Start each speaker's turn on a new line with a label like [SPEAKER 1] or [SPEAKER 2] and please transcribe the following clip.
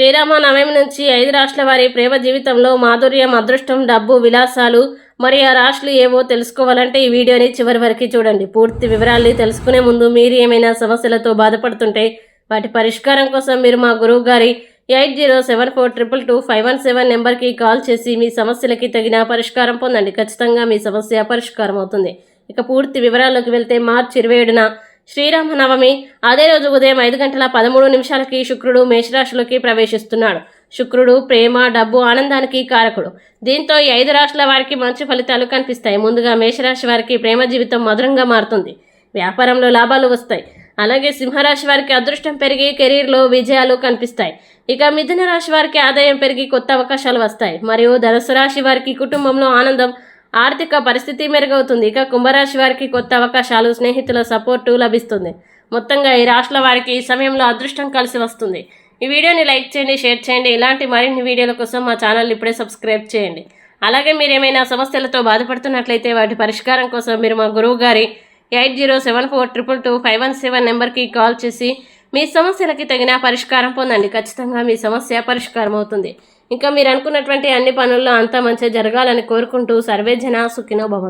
[SPEAKER 1] శ్రీరామనవమి నుంచి 5 రాష్ట్రాల వారి ప్రేమ జీవితంలో మాధుర్యం, అదృష్టం, డబ్బు, విలాసాలు మరి ఆ రాశులు ఏవో తెలుసుకోవాలంటే ఈ వీడియోని చివరి వరకు చూడండి. పూర్తి వివరాల్ని తెలుసుకునే ముందు మీరు ఏమైనా సమస్యలతో బాధపడుతుంటే వాటి పరిష్కారం కోసం మీరు మా గురువు గారి 8074222517 నెంబర్కి కాల్ చేసి మీ సమస్యలకి తగిన పరిష్కారం పొందండి. ఖచ్చితంగా మీ సమస్య పరిష్కారం అవుతుంది. ఇక పూర్తి వివరాల్లోకి వెళ్తే మార్చి 27న శ్రీరామనవమి. అదే రోజు ఉదయం 5:13 శుక్రుడు మేషరాశిలోకి ప్రవేశిస్తున్నాడు. శుక్రుడు ప్రేమ, డబ్బు, ఆనందానికి కారకుడు. దీంతో ఈ 5 రాశుల వారికి మంచి ఫలితాలు కనిపిస్తాయి. ముందుగా మేషరాశి వారికి ప్రేమ జీవితం మధురంగా మారుతుంది. వ్యాపారంలో లాభాలు వస్తాయి. అలాగే సింహరాశి వారికి అదృష్టం పెరిగి కెరీర్లో విజయాలు కనిపిస్తాయి. ఇక మిథున రాశి వారికి ఆదాయం పెరిగి కొత్త అవకాశాలు వస్తాయి. మరియు ధనుసు రాశి వారికి కుటుంబంలో ఆనందం, ఆర్థిక పరిస్థితి మెరుగవుతుంది. ఇక కుంభరాశి వారికి కొత్త అవకాశాలు, స్నేహితుల సపోర్టు లభిస్తుంది. మొత్తంగా ఈ రాశుల వారికి ఈ సమయంలో అదృష్టం కలిసి వస్తుంది. ఈ వీడియోని లైక్ చేయండి, షేర్ చేయండి. ఇలాంటి మరిన్ని వీడియోల కోసం మా ఛానల్ ఇప్పుడే సబ్స్క్రైబ్ చేయండి. అలాగే మీరు ఏమైనా సమస్యలతో బాధపడుతున్నట్లయితే వాటి పరిష్కారం కోసం మీరు మా గురువు గారి 8074222517 నెంబర్కి కాల్ చేసి మీ సమస్యలకి తగిన పరిష్కారం పొందండి. ఖచ్చితంగా మీ సమస్య పరిష్కారం అవుతుంది. ఇంకా మీరు అనుకున్నటువంటి అన్ని పనుల్లో అంతా మంచిగా జరగాలని కోరుకుంటూ సర్వేజన సుఖినో భవంతు.